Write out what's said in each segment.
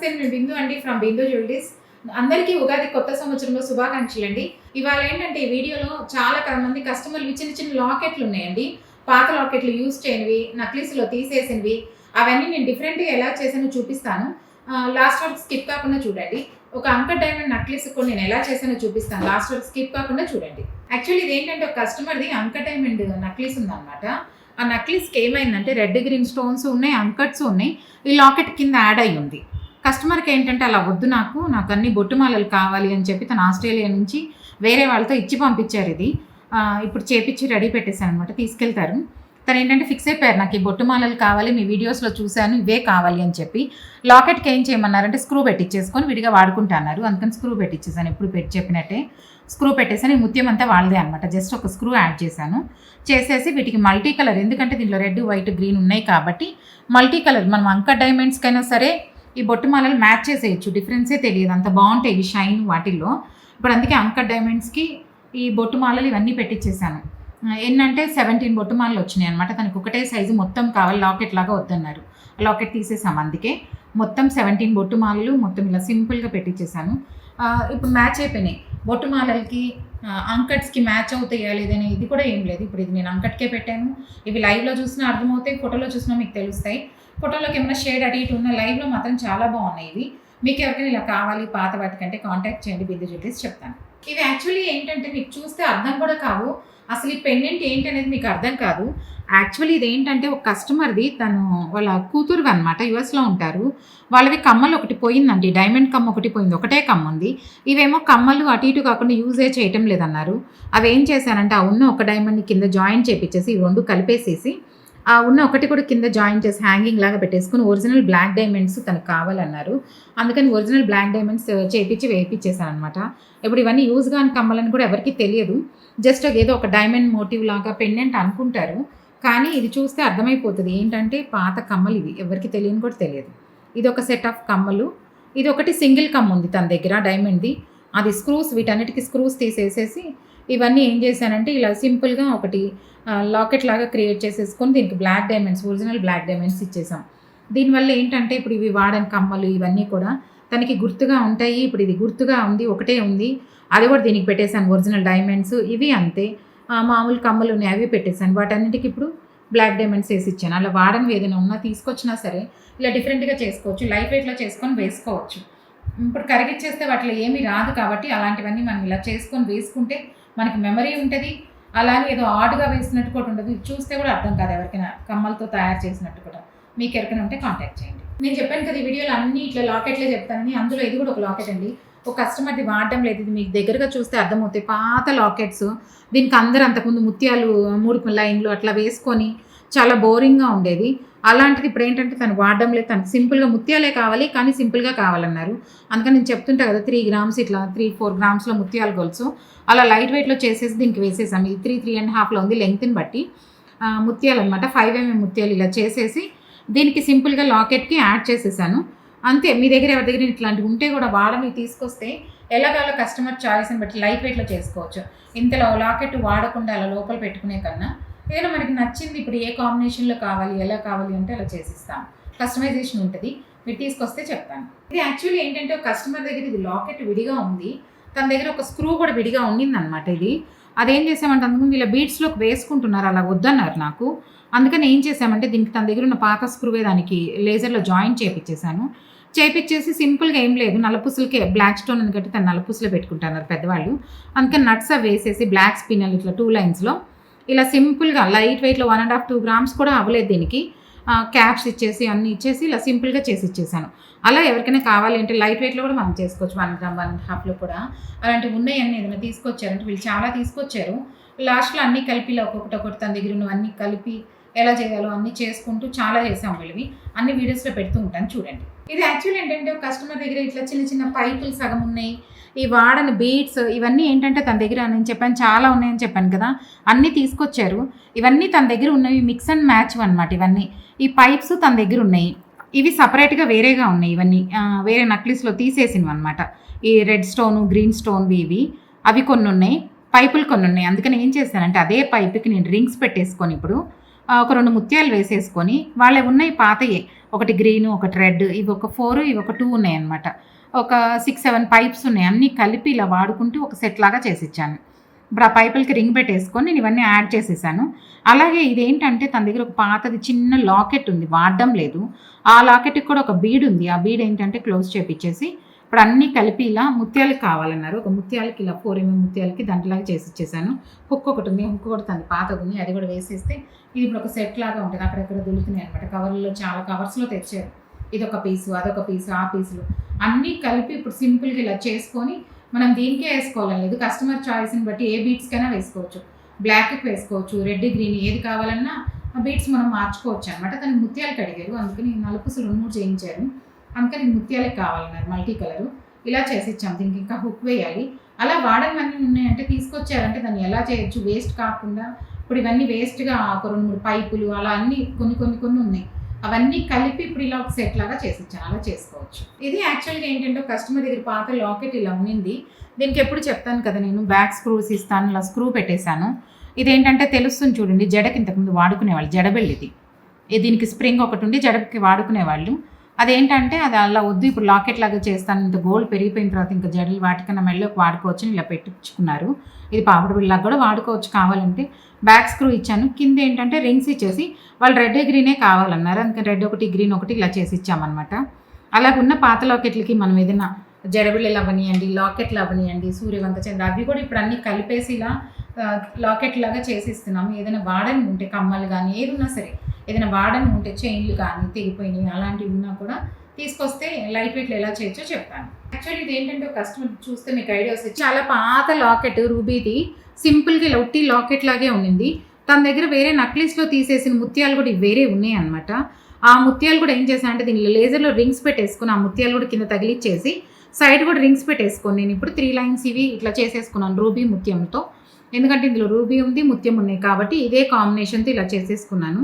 నమస్తే, నేను బిందు అండి ఫ్రమ్ బిందు జ్యువెలరీస్. అందరికీ ఉగాది కొత్త సంవత్సరంలో శుభాకాంక్షలు అండి. ఇవాళ ఏంటంటే ఈ వీడియోలో చాలా మంది కస్టమర్లు చిన్న చిన్న లాకెట్లు ఉన్నాయండి. పాత లాకెట్లు యూజ్ చేయనివి, నక్లీస్లో తీసేసినవి, అవన్నీ నేను డిఫరెంట్గా ఎలా చేశానో చూపిస్తాను. లాస్ట్ వరకు స్కిప్ కాకుండా చూడండి. ఒక అంకర్ డైమండ్ నక్లీస్ కూడా నేను ఎలా చేశానో చూపిస్తాను. లాస్ట్ వరకు స్కిప్ కాకుండా చూడండి. యాక్చువల్లీ ఇది ఏంటంటే ఒక కస్టమర్ది అంకర్ డైమండ్ నక్లీస్ ఉందన్నమాట. ఆ నక్లీస్కి ఏమైందంటే రెడ్ గ్రీన్ స్టోన్స్ ఉన్నాయి, అంకట్స్ ఉన్నాయి, ఈ లాకెట్ కింద యాడ్ అయ్యి ఉంది. కస్టమర్కి ఏంటంటే అలా వద్దు, నాకు అన్ని బొట్టుమాలలు కావాలి అని చెప్పి తను ఆస్ట్రేలియా నుంచి వేరే వాళ్ళతో ఇచ్చి పంపించారు. ఇది ఇప్పుడు చేపించి రెడీ పెట్టేశాను అనమాట, తీసుకెళ్తారు. తను ఏంటంటే ఫిక్స్ అయిపోయారు, నాకు ఈ బొట్టుమాలలు కావాలి, మీ వీడియోస్లో చూశాను, ఇవే కావాలి అని చెప్పి. లాకెట్కి ఏం చేయమన్నారంటే స్క్రూ పెట్టించేసుకొని విడిగా వాడుకుంటున్నారు. అందుకని స్క్రూ పెట్టించేసాను, ఎప్పుడు చెప్పినట్టే స్క్రూ పెట్టేసాను. ఈ ముత్యం అంతా వాళ్ళదే అనమాట, జస్ట్ ఒక స్క్రూ యాడ్ చేశాను. చేసేసి వీటికి మల్టీ కలర్, ఎందుకంటే దీంట్లో రెడ్, వైట్, గ్రీన్ ఉన్నాయి కాబట్టి మల్టీ కలర్, మనం అంకర్ డైమండ్స్కైనా సరే ఈ బొట్టుమాలలు మ్యాచ్ చేసేయచ్చు, డిఫరెన్సే తెలియదు, అంత బాగుంటాయి ఇవి షైన్ వాటిల్లో. ఇప్పుడు అందుకే అంకర్ డైమండ్స్కి ఈ బొట్టుమాలలు ఇవన్నీ పెట్టించేసాను. ఏంటంటే 17 బొట్టుమాలలు వచ్చినాయి అనమాట. తనకు ఒకటే సైజు మొత్తం కావాలి, లాకెట్ లాగా వద్దన్నారు. లాకెట్ తీసేసాము, అందుకే మొత్తం 17 బొట్టుమాలలు మొత్తం ఇలా సింపుల్గా పెట్టించేసాను. ఇప్పుడు మ్యాచ్ అయిపోయినాయి బొట్టుమాలలకి, అంకట్స్కి మ్యాచ్ అవుతాయా లేదని ఇది కూడా ఏం లేదు. ఇప్పుడు ఇది నేను అంకట్కే పెట్టాను. ఇవి లైవ్లో చూసినా అర్థమవుతాయి, ఫోటోలో చూసినా మీకు తెలుస్తాయి. ఫోటోలోకి ఏమైనా షేడ్ అటు ఇటు ఉన్న, లైవ్లో మాత్రం చాలా బాగున్నాయి ఇవి. మీకు ఎవరికైనా ఇలా కావాలి పాత వాటికంటే కాంటాక్ట్ చేయండి, బిందు జ్యువెలరీస్ చెప్తాను. ఇవి యాక్చువల్లీ ఏంటంటే మీకు చూస్తే అర్థం కూడా కావు, అసలు ఈ పెండెంట్ ఏంటి అనేది మీకు అర్థం కాదు. యాక్చువల్లీ ఇది ఏంటంటే ఒక కస్టమర్ది, తను వాళ్ళ కూతురు అనమాట, యుఎస్లో ఉంటారు. వాళ్ళవి కమ్మలు ఒకటి పోయిందండి, డైమండ్ కమ్మ ఒకటి పోయింది, ఒకటే కమ్మ ఉంది. ఇవేమో కమ్మలు అటు ఇటు కాకుండా యూజే చేయటం లేదన్నారు. అవి ఏం చేశానంటే ఆ ఉన్న ఒక డైమండ్ని కింద జాయిన్ చేపించేసి ఈ రెండు కలిపేసేసి ఆ ఉన్న ఒకటి కూడా కింద జాయిన్ చేసి హ్యాంగింగ్ లాగా పెట్టేసుకుని ఒరిజినల్ బ్లాక్ డైమండ్స్ తనకు కావాలన్నారు. అందుకని ఒరిజినల్ బ్లాక్ డైమండ్స్ చేపించి వేయించేసాను అనమాట. ఇప్పుడు ఇవన్నీ యూజ్ కాని కమ్మలని కూడా ఎవరికి తెలియదు, జస్ట్ ఏదో ఒక డైమండ్ మోటివ్ లాగా పెండెంట్ అనుకుంటారు. కానీ ఇది చూస్తే అర్థమైపోతుంది ఏంటంటే పాత కమ్మలు ఇవి, ఎవరికి తెలియని కూడా తెలియదు. ఇది ఒక సెట్ ఆఫ్ కమ్మలు. ఇది ఒకటి సింగిల్ కమ్మ ఉంది తన దగ్గర డైమండ్ది, అది స్క్రూస్, వీటన్నిటికీ స్క్రూస్ తీసేసేసి ఇవన్నీ ఏం చేశానంటే ఇలా సింపుల్గా ఒకటి లాకెట్ లాగా క్రియేట్ చేసేసుకొని దీనికి black diamonds, original black diamonds ఇచ్చేసాం. దీనివల్ల ఏంటంటే ఇప్పుడు ఇవి వాడని కమ్మలు ఇవన్నీ కూడా తనకి గుర్తుగా ఉంటాయి. ఇప్పుడు ఇది గుర్తుగా ఉంది, ఒకటే ఉంది, అది కూడా దీనికి పెట్టేశాను ఒరిజినల్ డైమండ్స్. ఇవి అంతే, మామూలు కమ్మలు ఉన్నాయి అవి పెట్టేశాను. వాటన్నిటికి ఇప్పుడు బ్లాక్ డైమండ్స్ వేసి ఇచ్చాను. అలా వాడని ఏదైనా ఉన్నా తీసుకొచ్చినా సరే ఇలా డిఫరెంట్గా చేసుకోవచ్చు, లైట్ వెయిట్లో చేసుకొని వేసుకోవచ్చు. ఇప్పుడు కరిగిచ్చేస్తే వాటిలో ఏమీ రాదు కాబట్టి అలాంటివన్నీ మనం ఇలా చేసుకొని వేసుకుంటే మనకి మెమరీ ఉంటుంది. అలానే ఏదో ఆడుగా వేసినట్టు కూడా ఉండదు, చూస్తే కూడా అర్థం కాదు ఎవరికైనా, కమ్మలతో తయారు చేసినట్టు కూడా. మీకు ఎవరికైనా ఉంటే కాంటాక్ట్ చేయండి. నేను చెప్పాను కదా ఈ వీడియోలో అన్ని ఇట్లా లాకెట్లే చెప్తానని, అందులో ఇది కూడా ఒక లాకెట్ అండి. ఒక కస్టమర్ది వాడడం లేదు, ఇది మీకు దగ్గరగా చూస్తే అర్థమవుతాయి. పాత లాకెట్స్, దీనికి అందరూ అంతకుముందు ముత్యాలు 3 లైన్లు అట్లా వేసుకొని చాలా బోరింగ్గా ఉండేది. అలాంటిది ఇప్పుడు ఏంటంటే తను వాడడం లేదు, తనకు సింపుల్గా ముత్యాలే కావాలి కానీ సింపుల్గా కావాలన్నారు. అందుకని నేను చెప్తుంటా కదా 3 గ్రామ్స్ ఇట్లా 3-4 గ్రామ్స్లో ముత్యాల గొలుసు అలా లైట్ వెయిట్లో చేసేసి దీనికి వేసేసాము. ఇది 3-3.5లో ఉంది లెంగ్త్ని బట్టి ముత్యాలు అనమాట, 5mm ముత్యాలు ఇలా చేసేసి దీనికి సింపుల్గా లాకెట్కి యాడ్ చేసేసాను అంతే. మీ దగ్గర ఎవరి దగ్గర ఇట్లాంటివి ఉంటే కూడా వాడని తీసుకొస్తే ఎలాగాలో కస్టమర్ చాయిస్ని బట్టి లైట్ వెయిట్లో చేసుకోవచ్చు. ఇంతలో లాకెట్ వాడకుండా అలా లోపల పెట్టుకునే కన్నా ఏదైనా మనకి నచ్చింది, ఇప్పుడు ఏ కాంబినేషన్లో కావాలి ఎలా కావాలి అంటే అలా చేసిస్తాం. కస్టమైజేషన్ ఉంటుంది, మీరు తీసుకొస్తే చెప్తాను. ఇది యాక్చువల్లీ ఏంటంటే ఒక కస్టమర్ దగ్గర ఇది లాకెట్ విడిగా ఉంది, తన దగ్గర ఒక స్క్రూ కూడా విడిగా ఉండిందనమాట. ఇది అదేం చేసామంటే అందుకు ఇలా బీడ్స్లోకి వేసుకుంటున్నారు, అలా వద్దన్నారు నాకు. అందుకని ఏం చేసామంటే దీనికి తన దగ్గర ఉన్న పాత స్క్రూవే దానికి లేజర్లో జాయిన్ చేయించేసాను. చేపించేసి సింపుల్గా ఏం లేదు, నల్లపూసలకి బ్లాక్ స్టోన్ అని కట్టి తను నల్లపూసలో పెట్టుకుంటున్నారు పెద్దవాళ్ళు. అందుకని నట్స్ అవి వేసేసి బ్లాక్ స్పిన్నల్ ఇట్లా 2 లైన్స్లో ఇలా సింపుల్గా లైట్ వెయిట్లో 1.5-2 గ్రామ్స్ కూడా అవ్వలేదు దీనికి. క్యాప్స్ ఇచ్చేసి అన్నీ ఇచ్చేసి ఇలా సింపుల్గా చేసి ఇచ్చేసాను. అలా ఎవరికైనా కావాలి అంటే లైట్ వెయిట్లో కూడా మనం చేసుకోవచ్చు, 1 గ్రామ్ 1.5లో కూడా అలాంటివి ఉన్నాయన్నీ. ఏదైనా తీసుకొచ్చారంటే వీళ్ళు చాలా తీసుకొచ్చారు. లాస్ట్లో అన్నీ కలిపి ఇలా ఒక్కొక్కటి తన దగ్గర ఉన్నవన్నీ కలిపి ఎలా చేయాలో అన్నీ చేసుకుంటూ చాలా చేసాం. వీళ్ళవి అన్ని వీడియోస్లో పెడుతూ ఉంటాను చూడండి. ఇది యాక్చువల్లీ ఏంటంటే ఒక కస్టమర్ దగ్గర ఇట్లా చిన్న చిన్న పైపులు సగం ఉన్నాయి, ఈ వాడని బీడ్స్ ఇవన్నీ ఏంటంటే తన దగ్గర నేను చెప్పాను చాలా ఉన్నాయని చెప్పాను కదా, అన్నీ తీసుకొచ్చారు. ఇవన్నీ తన దగ్గర ఉన్నవి మిక్స్ అండ్ మ్యాచ్ అనమాట. ఇవన్నీ ఈ పైప్స్ తన దగ్గర ఉన్నాయి, ఇవి సపరేట్గా వేరేగా ఉన్నాయి. ఇవన్నీ వేరే నక్లీస్లో తీసేసినవి అనమాట. ఈ రెడ్ స్టోను గ్రీన్ స్టోన్వి ఇవి అవి కొన్ని ఉన్నాయి, పైపులు కొన్ని ఉన్నాయి. అందుకని ఏం చేశానంటే అదే పైపుకి నేను రింగ్స్ పెట్టేసుకొని ఇప్పుడు ఒక 2 ముత్యాలు వేసేసుకొని వాళ్ళవి ఉన్నాయి పాతయే. ఒకటి గ్రీను, ఒకటి రెడ్, ఇవి ఒక 4 ఇవి ఒక 2 ఉన్నాయన్నమాట. ఒక 6, 7 పైప్స్ ఉన్నాయి. అన్నీ కలిపి ఇలా వాడుకుంటూ ఒక సెట్ లాగా చేసిచ్చాను. ఇప్పుడు ఆ పైపులకి రింగ్ పెట్టేసుకొని నేను ఇవన్నీ యాడ్ చేసేసాను. అలాగే ఇదేంటంటే తన దగ్గర ఒక పాతది చిన్న లాకెట్ ఉంది, వాడడం లేదు. ఆ లాకెట్‌కి కూడా ఒక బీడ్ ఉంది. ఆ బీడ్ ఏంటంటే క్లోజ్ చేపిచ్చేసి ఇప్పుడు అన్నీ కలిపి ఇలా ముత్యాలకి కావాలన్నారు. ఒక ముత్యాలకి ఇలా 4 ముత్యాలకి దండలాగా చేసిచ్చేసాను. హుక్ ఒకటి ఉంది. హుక్ కూడా తనది పాతదుంది. అది కూడా వేసేస్తే ఇది ఇప్పుడు ఒక సెట్ లాగా ఉంటది. అక్కడక్కడ దొరుకుతున్నాయి అనమాట. కవర్‌లో చాలా కవర్స్‌లో తెచ్చారు. ఇదొక పీసు, అదొక పీసు, ఆ పీసులు అన్నీ కలిపి ఇప్పుడు సింపుల్‌గా ఇలా చేసుకొని మనం దీనికే వేసుకోవాలని లేదు. కస్టమర్ చాయిస్‌ని బట్టి ఏ బీడ్స్‌కైనా వేసుకోవచ్చు. బ్లాక్‌కి వేసుకోవచ్చు, రెడ్, గ్రీన్ ఏది కావాలన్నా ఆ బీడ్స్ మనం మార్చుకోవచ్చు అనమాట. తనకి ముత్యాలకి అడిగారు. అందుకని నలుపుసలు 2, 3 చేయించారు. అందుకని ముత్యాలకి కావాలన్నారు మల్టీ కలరు. ఇలా చేసిచ్చాం. దీనికి ఇంకా హుక్ వేయాలి. అలా వాడనివన్నీ ఉన్నాయంటే తీసుకొచ్చారంటే దాన్ని ఎలా చేయొచ్చు వేస్ట్ కాకుండా. ఇప్పుడు ఇవన్నీ వేస్ట్‌గా ఒక 2, 3 పైపులు అలా అన్నీ కొన్ని ఉన్నాయి. అవన్నీ కలిపి ఇప్పుడు ఇలా ఒక సెట్ లాగా చేసిచ్చాను. అలా చేసుకోవచ్చు. ఇది యాక్చువల్‌గా ఏంటంటే కస్టమర్ దగ్గర పాత లాకెట్ ఇలా ఉన్నింది. దీనికి ఎప్పుడు చెప్తాను కదా నేను బ్యాక్ స్క్రూస్ ఇస్తాను. ఇలా స్క్రూ పెట్టేశాను. ఇదేంటంటే తెలుస్తుంది చూడండి, జడకి ఇంతకుముందు వాడుకునేవాళ్ళు జడబెళ్ళిది. దీనికి స్ప్రింగ్ ఒకటి ఉండి జడకి వాడుకునేవాళ్ళు. అదేంటంటే అది అలా వద్దు, ఇప్పుడు లాకెట్ లాగా చేస్తాను, ఇంత గోల్డ్ పెరిగిపోయిన తర్వాత ఇంకా జడలు వాటికన్నా మెళ్ళలోకి వాడుకోవచ్చు ఇలా పెట్టించుకున్నారు. ఇది పాపడి బిళ్ళకి కూడా వాడుకోవచ్చు కావాలంటే. బ్యాక్ స్క్రూ ఇచ్చాను. కింద ఏంటంటే రింగ్స్ ఇచ్చేసి వాళ్ళు రెడ్ గ్రీనే కావాలన్నారు. అందుకని రెడ్ ఒకటి, గ్రీన్ ఒకటి ఇలా చేసి ఇచ్చామన్నమాట. అలాగున్న పాత లాకెట్లకి మనం ఏదైనా జడబిళ్ళలు అవ్వనియండి, లాకెట్లు అవ్వనియండి, సూర్యవంత చంద్ర అవి కూడా ఇప్పుడు అన్నీ కలిపేసి ఇలా లాకెట్ లాగా చేసిస్తున్నాము. ఏదైనా వాడని ఉంటే కమ్మలు కానీ ఏది ఉన్నా సరే, ఏదైనా వాడని ఉంటే చైన్లు కానీ తెగిపోయినాయి అలాంటివి ఉన్నా కూడా తీసుకొస్తే లైట్ వెయిట్లో ఎలా చేయొచ్చో చెప్తాను. యాక్చువల్లీ ఇది ఏంటంటే ఒక కస్టమర్ చూస్తే మీకు ఐడియా వస్తుంది. చాలా పాత లాకెట్ రూబీది, సింపుల్గా ఇలా ఉట్టి లాకెట్ లాగే ఉండింది. తన దగ్గర వేరే నక్లీస్లో తీసేసిన ముత్యాలు కూడా వేరే ఉన్నాయి అనమాట. ఆ ముత్యాలు కూడా ఏం చేశానంటే దీనిలో లేజర్లో రింగ్స్ పెట్టేసుకుని ఆ ముత్యాలు కూడా కింద తగిలిచ్చేసి సైడ్ కూడా రింగ్స్ పెట్టేసుకొని నేను ఇప్పుడు 3 లైన్స్ ఇవి ఇట్లా చేసేసుకున్నాను రూబీ ముత్యంతో. ఎందుకంటే ఇందులో రూబీ ఉంది, ముత్యం ఉన్నాయి కాబట్టి ఇదే కాంబినేషన్తో ఇలా చేసేసుకున్నాను.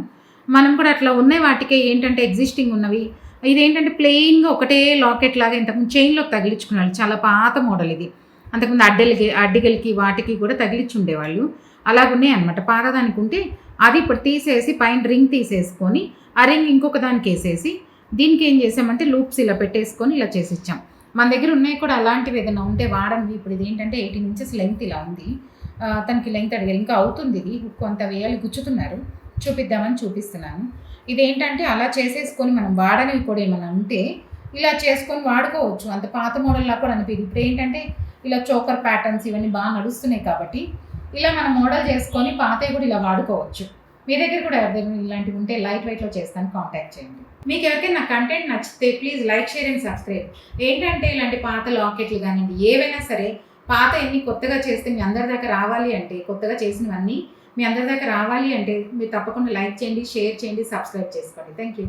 మనం కూడా అట్లా ఉన్నాయి వాటికే ఏంటంటే ఎగ్జిస్టింగ్ ఉన్నవి. ఇదేంటంటే ప్లెయిన్గా ఒకటే లాకెట్ లాగా ఇంతకుముందు చైన్లోకి తగిలించుకున్నాడు. చాలా పాత మోడల్ ఇది. అంతకుముందు అడ్డిగలకి వాటికి కూడా తగిలించి ఉండేవాళ్ళు. అలాగున్నాయి అనమాట. పాతదానికి ఉంటే అది ఇప్పుడు తీసేసి పైన రింగ్ తీసేసుకొని ఆ రింగ్ ఇంకొక దానికి వేసేసి దీనికి ఏం చేసామంటే లూప్స్ ఇలా పెట్టేసుకొని ఇలా చేసిచ్చాం. మన దగ్గర ఉన్నాయి కూడా అలాంటివి ఏదైనా ఉంటే వాడండి. ఇప్పుడు ఇది ఏంటంటే 18 ఇంచెస్ లెంగ్త్ ఇలా ఉంది. తనకి లెంగ్త్ అడిగారు. ఇంకా అవుతుంది ఇది, కొంత వేయాలి, గుచ్చుతున్నారు, చూపిద్దామని చూపిస్తున్నాను. ఇదేంటంటే అలా చేసేసుకొని మనం వాడనివి కూడా ఏమైనా ఉంటే ఇలా చేసుకొని వాడుకోవచ్చు. అంత పాత మోడల్లా కూడా అనిపించింది. ఇప్పుడు ఏంటంటే ఇలా చోకర్ ప్యాటర్న్స్ ఇవన్నీ బాగా నడుస్తున్నాయి కాబట్టి ఇలా మనం మోడల్ చేసుకొని పాతవి కూడా ఇలా వాడుకోవచ్చు. మీ దగ్గర కూడా ఎవరిదైనా ఇలాంటివి ఉంటే లైట్ వెయిట్లో చేస్తాను, కాంటాక్ట్ చేయండి. మీకు ఎవరికైనా నా కంటెంట్ నచ్చితే please like, share and subscribe. ఏంటంటే ఇలాంటి పాత లాకెట్లు కానివ్వండి ఏవైనా సరే పాత ఎన్ని కొత్తగా చేస్తే మీ అందరి దాకా రావాలి అంటే, కొత్తగా చేసినవన్నీ మీ అందరి దాకా రావాలి అంటే మీరు తప్పకుండా లైక్ చేయండి, షేర్ చేయండి, సబ్స్క్రైబ్ చేసుకోండి. Thank you.